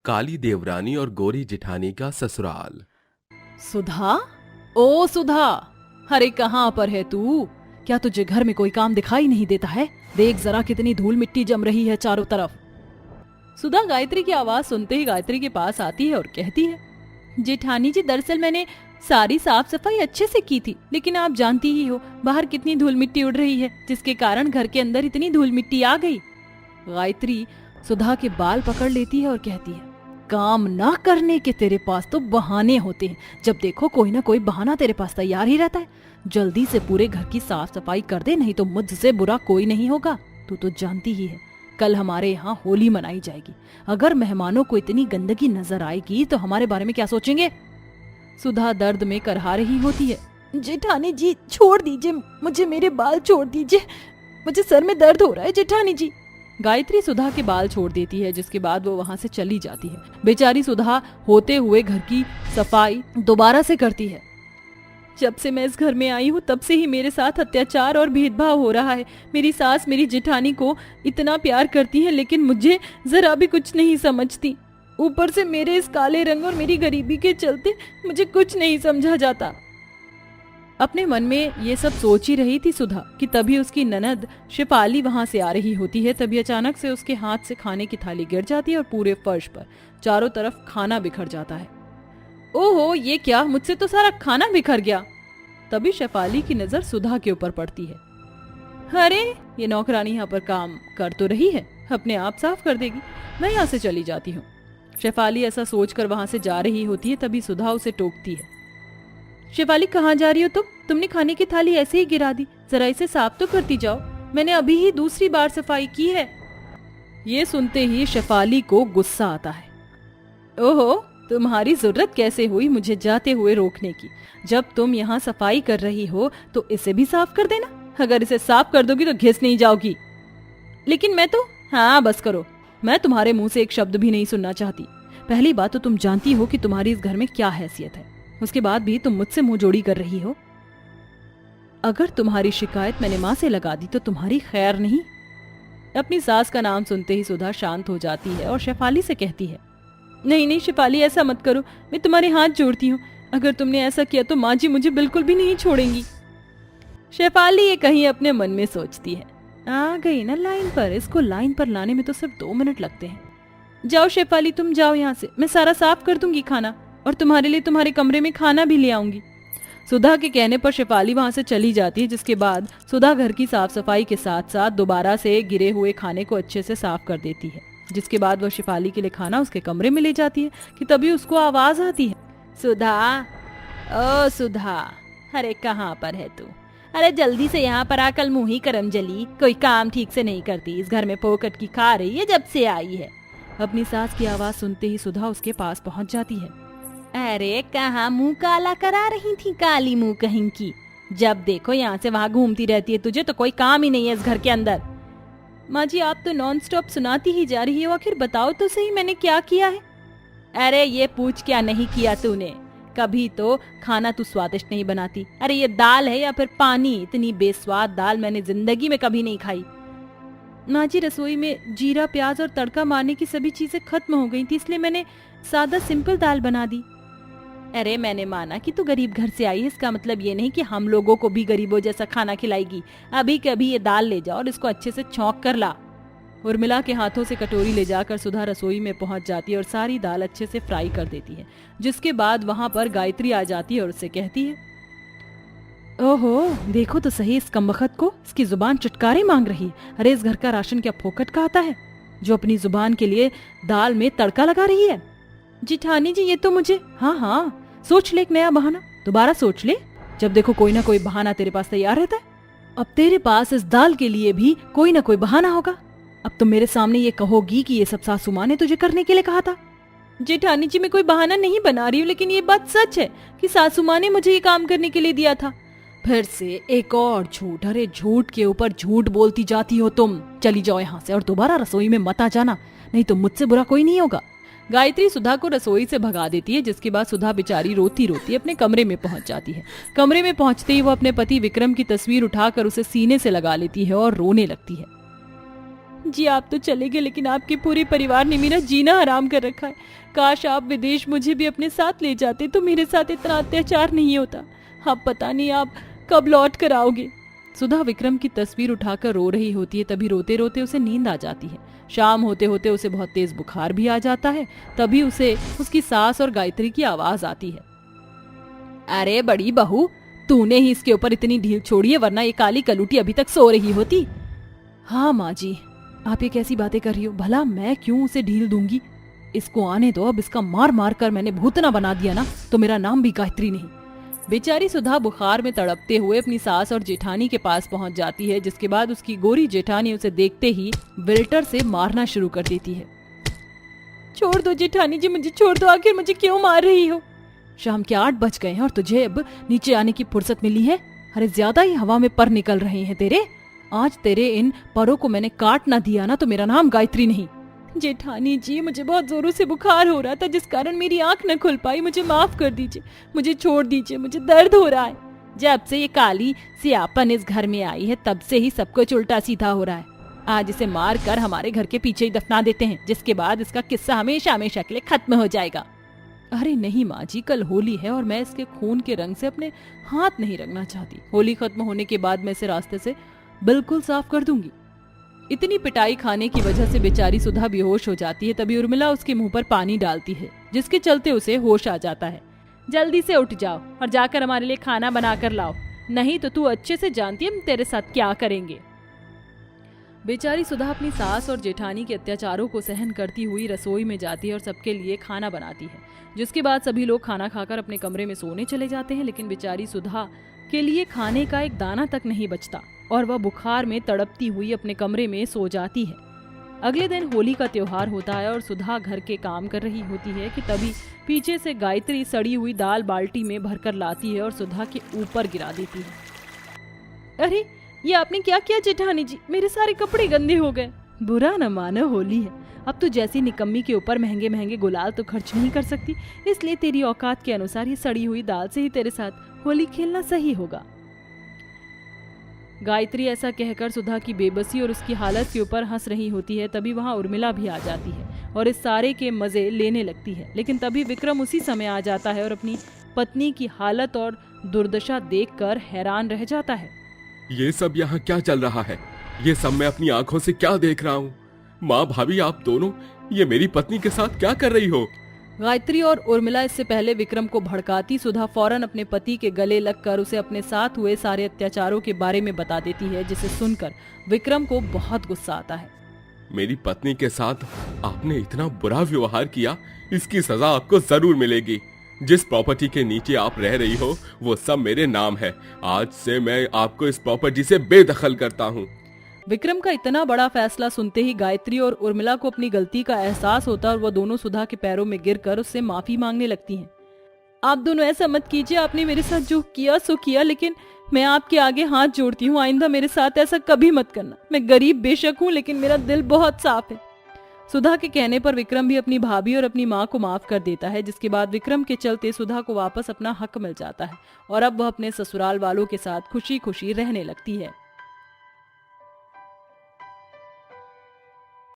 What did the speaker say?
काली देवरानी और गोरी जिठानी का ससुराल। सुधा, ओ सुधा, अरे कहाँ पर है तू? क्या तुझे घर में कोई काम दिखाई नहीं देता है? देख जरा कितनी धूल मिट्टी जम रही है चारों तरफ। सुधा गायत्री की आवाज सुनते ही गायत्री के पास आती है और कहती है, जेठानी जी दरअसल मैंने सारी साफ सफाई अच्छे से की थी, लेकिन आप जानती ही हो बाहर कितनी धूल मिट्टी उड़ रही है, जिसके कारण घर के अंदर इतनी धूल मिट्टी आ गई। गायत्री सुधा के बाल पकड़ लेती है और कहती है, काम ना करने के तेरे पास तो बहाने होते हैं। जब देखो कोई ना कोई बहाना तेरे पास तैयार ही रहता है। जल्दी से पूरे घर की साफ सफाई कर दे, नहीं तो मुझसे बुरा कोई नहीं होगा। तू तो जानती ही है कल हमारे यहाँ होली मनाई जाएगी। अगर मेहमानों को इतनी गंदगी नजर आएगी तो हमारे बारे में क्या सोचेंगे? सुधा दर्द में करहा रही होती है। जेठानी जी छोड़ दीजिए मुझे, मेरे बाल छोड़ दीजिए, मुझे सर में दर्द हो रहा है जेठानी जी। गायत्री सुधा के बाल छोड़ देती है, जिसके बाद वो वहाँ से चली जाती है। बेचारी सुधा होते हुए घर की सफाई दोबारा से करती है। जब से मैं इस घर में आई हूँ तब से ही मेरे साथ अत्याचार और भेदभाव हो रहा है। मेरी सास मेरी जेठानी को इतना प्यार करती है, लेकिन मुझे जरा भी कुछ नहीं समझती। ऊपर से मेरे इस काले रंग और मेरी गरीबी के चलते मुझे कुछ नहीं समझा जाता। अपने मन में ये सब सोच ही रही थी सुधा कि तभी उसकी ननद शिपाली वहां से आ रही होती है। तभी अचानक से उसके हाथ से खाने की थाली गिर जाती है और पूरे फर्श पर चारों तरफ खाना बिखर जाता है। ओहो, ये क्या, मुझसे तो सारा खाना बिखर गया। तभी शेफाली की नजर सुधा के ऊपर पड़ती है। अरे ये नौकरानी यहाँ पर काम कर तो रही है, अपने आप साफ कर देगी, मैं यहाँ से चली जाती हूँ। शेफाली ऐसा सोचकर वहां से जा रही होती है। तभी सुधा उसे टोकती है। शेफाली कहाँ जा रही हो तुम? तुमने खाने की थाली ऐसे ही गिरा दी, जरा इसे साफ तो करती जाओ, मैंने अभी ही दूसरी बार सफाई की है। ये सुनते ही शेफाली को गुस्सा आता है। ओहो, तुम्हारी जरूरत कैसे हुई मुझे जाते हुए रोकने की? जब तुम यहाँ सफाई कर रही हो तो इसे भी साफ कर देना। अगर इसे साफ कर दोगी तो घिस नहीं जाओगी। लेकिन मैं तो, हाँ बस करो, मैं तुम्हारे मुंह से एक शब्द भी नहीं सुनना चाहती। पहली बात तो तुम जानती हो कि तुम्हारी इस घर में क्या हैसियत है, उसके बाद भी तुम मुझसे मुंह जोड़ी कर रही हो। अगर तुम्हारी शिकायत मैंने माँ से लगा दी तो तुम्हारी खैर नहीं। अपनी सास का नाम सुनते ही सुधा शांत हो जाती है और शेफाली से कहती है, नहीं नहीं शेफाली, ऐसा मत करो, मैं तुम्हारे हाथ जोड़ती हूँ। अगर तुमने ऐसा किया तो माँ जी मुझे बिल्कुल भी नहीं छोड़ेंगी। शेफाली ये कहीं अपने मन में सोचती है, आ गई ना लाइन पर, इसको लाइन पर लाने में तो सिर्फ 2 मिनट लगते हैं। जाओ शेफाली, तुम जाओ यहाँ से, मैं सारा साफ कर दूंगी खाना, और तुम्हारे लिए तुम्हारे कमरे में खाना भी ले आऊंगी। सुधा के कहने पर शेफाली वहां से चली जाती है, जिसके बाद सुधा घर की साफ सफाई के साथ साथ दोबारा से गिरे हुए खाने को अच्छे से साफ कर देती है। जिसके बाद वह शेफाली के लिए खाना उसके कमरे में ले जाती है कि तभी उसको आवाज आती है, सुधा, ओ सुधा, अरे कहाँ पर है तू? अरे जल्दी से यहाँ पर आकल मुंही करम जली, कोई काम ठीक से नहीं करती, इस घर में पोकट की खा रही है जब से आई है। अपनी सास की आवाज सुनते ही सुधा उसके पास पहुंच जाती है। अरे कहाँ मुंह काला करा रही थी, काली मुंह कहीं की, जब देखो यहाँ से वहाँ घूमती रहती है, तुझे तो कोई काम ही नहीं है इस घर के अंदर। माँ जी आप तो नॉन स्टॉप सुनाती ही जा रही हो, आखिर बताओ तो सही मैंने क्या किया है? अरे ये पूछ क्या नहीं किया तूने, कभी तो खाना तू स्वादिष्ट नहीं बनाती। अरे ये दाल है या फिर पानी, इतनी बेस्वाद दाल मैंने जिंदगी में कभी नहीं खाई। माँ जी रसोई में जीरा प्याज और तड़का मारने की सभी चीजें खत्म हो गई थी, इसलिए मैंने सादा सिंपल दाल बना दी। अरे मैंने माना कि तू गरीब घर से आई है, इसका मतलब ये नहीं कि हम लोगों को भी गरीबों जैसा खाना खिलाएगी। अभी कभी ये दाल ले जाओ और इसको अच्छे से छौंक कर ला। उर्मिला के हाथों से कटोरी ले जाकर सुधा रसोई में पहुंच जाती है और सारी दाल अच्छे से फ्राई कर देती है। जिसके बाद वहां पर गायत्री आ जाती है और उससे कहती है, ओहो देखो तो सही इस कमबख्त को, इसकी जुबान चटकारे मांग रही है। अरे इस घर का राशन क्या फोकट का आता है जो अपनी जुबान के लिए दाल में तड़का लगा रही है? जिठानी जी ये तो मुझे, हाँ हाँ सोच ले एक नया बहाना, दोबारा सोच ले, जब देखो कोई ना कोई बहाना तेरे पास तैयार रहता है। अब तेरे पास इस दाल के लिए भी कोई ना कोई बहाना होगा। अब तुम मेरे सामने ये कहोगी कि ये सब सासू माँ ने तुझे करने के लिए कहा था। जेठानी जी मैं कोई बहाना नहीं बना रही हूँ, लेकिन ये बात सच है कि सासू माँ ने मुझे ये काम करने के लिए दिया था। फिर से एक और झूठ, अरे झूठ के ऊपर झूठ बोलती जाती हो तुम। चली जाओ यहाँ से और दोबारा रसोई में मत आ जाना, नहीं तो मुझसे बुरा कोई नहीं होगा। गायत्री सुधा को रसोई से भगा देती है, जिसके बाद सुधा बेचारी रोती रोती अपने कमरे में पहुंच जाती है। कमरे में पहुंचते ही वो अपने पति विक्रम की तस्वीर उठाकर उसे सीने से लगा लेती है और रोने लगती है। जी आप तो चले गए, लेकिन आपके पूरे परिवार ने मेरा जीना हराम कर रखा है। काश आप विदेश मुझे भी अपने साथ ले जाते तो मेरे साथ इतना अत्याचार नहीं होता। अब पता नहीं आप कब लौट कर आओगे। सुधा विक्रम की तस्वीर उठाकर रो रही होती है। तभी रोते रोते उसे नींद आ जाती है। शाम होते होते उसे बहुत तेज बुखार भी आ जाता है। तभी उसे उसकी सास और गायत्री की आवाज आती है। अरे बड़ी बहू, तूने ही इसके ऊपर इतनी ढील छोड़ी है, वरना ये काली कलूटी अभी तक सो रही होती। हाँ माँ जी, आप ये कैसी बातें कर रही हो? भला मैं क्यों उसे ढील दूंगी? इसको आने दो। अब इसका मार मार कर मैंने भूतना बना दिया ना, तो मेरा नाम भी गायत्री नहीं। बेचारी सुधा बुखार में तड़पते हुए अपनी सास और जेठानी के पास पहुंच जाती है, जिसके बाद उसकी गोरी जेठानी उसे देखते ही विल्टर से मारना शुरू कर देती है। छोड़ दो जेठानी जी, मुझे छोड़ दो। आखिर मुझे क्यों मार रही हो? शाम के 8 बज गए हैं और तुझे अब नीचे आने की फुर्सत मिली है? अरे ज्यादा ही हवा में पर निकल रहे हैं तेरे। आज तेरे इन परों को मैंने काट ना दिया ना, तो मेरा नाम गायत्री नहीं। जेठानी जी, मुझे बहुत जोरों से बुखार हो रहा था, जिस कारण मेरी आंख न खुल पाई। मुझे माफ कर दीजिए, मुझे छोड़ दीजिए, मुझे दर्द हो रहा है। जब से ये काली सियापन इस घर में आई है, तब से ही सब कुछ उल्टा सीधा हो रहा है। आज इसे मार कर हमारे घर के पीछे ही दफना देते हैं, जिसके बाद इसका किस्सा हमेशा हमेशा के लिए खत्म हो जाएगा। अरे नहीं माँ जी, कल होली है और मैं इसके खून के रंग से अपने हाथ नहीं रंगना चाहती। होली खत्म होने के बाद मैं इसे रास्ते से बिल्कुल साफ कर दूंगी। इतनी पिटाई खाने की वजह से बेचारी सुधा बेहोश हो जाती है। तभी उर्मिला उसके मुंह पर पानी डालती है, जिसके चलते उसे होश आ जाता है। जल्दी से उठ जाओ और जाकर हमारे लिए खाना बना कर लाओ, नहीं तो तू अच्छे से जानती है हम तेरे साथ क्या करेंगे। बेचारी सुधा अपनी सास और जेठानी के अत्याचारों को सहन करती हुई रसोई में जाती है और सबके लिए खाना बनाती है, जिसके बाद सभी लोग खाना खाकर अपने कमरे में सोने चले जाते हैं। लेकिन बेचारी सुधा के लिए खाने का एक दाना तक नहीं बचता और वह बुखार में तड़पती हुई अपने कमरे में सो जाती है। अगले दिन होली का त्योहार होता है और सुधा घर के काम कर रही होती है कि तभी पीछे से गायत्री सड़ी हुई दाल बाल्टी में भरकर लाती है और सुधा के ऊपर गिरा देती है। अरे ये आपने क्या किया जेठानी जी? मेरे सारे कपड़े गंदे हो गए। बुरा न मानो, होली है। अब तू जैसी निकम्मी के ऊपर महंगे महंगे गुलाल तो खर्च नहीं कर सकती, इसलिए तेरी औकात के अनुसार ये सड़ी हुई दाल से ही तेरे साथ होली खेलना सही होगा। गायत्री ऐसा कहकर सुधा की बेबसी और उसकी हालत के ऊपर हंस रही होती है। तभी वहां उर्मिला भी आ जाती है और इस सारे के मजे लेने लगती है। लेकिन तभी विक्रम उसी समय आ जाता है और अपनी पत्नी की हालत और दुर्दशा देखकर हैरान रह जाता है। ये सब यहाँ क्या चल रहा है? ये सब मैं अपनी आंखों से क्या देख रहा हूँ? माँ भाभी, आप दोनों ये मेरी पत्नी के साथ क्या कर रही हो? गायत्री और उर्मिला इससे पहले विक्रम को भड़काती सुधा फौरन अपने पति के गले लगकर उसे अपने साथ हुए सारे अत्याचारों के बारे में बता देती है, जिसे सुनकर विक्रम को बहुत गुस्सा आता है। मेरी पत्नी के साथ आपने इतना बुरा व्यवहार किया, इसकी सजा आपको जरूर मिलेगी। जिस प्रॉपर्टी के नीचे आप रह रही हो वो सब मेरे नाम है। आज से मैं आपको इस प्रॉपर्टी से बेदखल करता हूँ। विक्रम का इतना बड़ा फैसला सुनते ही गायत्री और उर्मिला को अपनी गलती का एहसास होता है और वह दोनों सुधा के पैरों में गिरकर उससे माफी मांगने लगती हैं। आप दोनों ऐसा मत कीजिए, आपने मेरे साथ जो किया सो किया, लेकिन मैं आपके आगे हाथ जोड़ती हूँ, आइंदा मेरे साथ ऐसा कभी मत करना। मैं गरीब बेशक हूँ, लेकिन मेरा दिल बहुत साफ है। सुधा के कहने पर विक्रम भी अपनी भाभी और अपनी माँ को माफ कर देता है, जिसके बाद विक्रम के चलते सुधा को वापस अपना हक मिल जाता है और अब वह अपने ससुराल वालों के साथ खुशी खुशी रहने लगती है।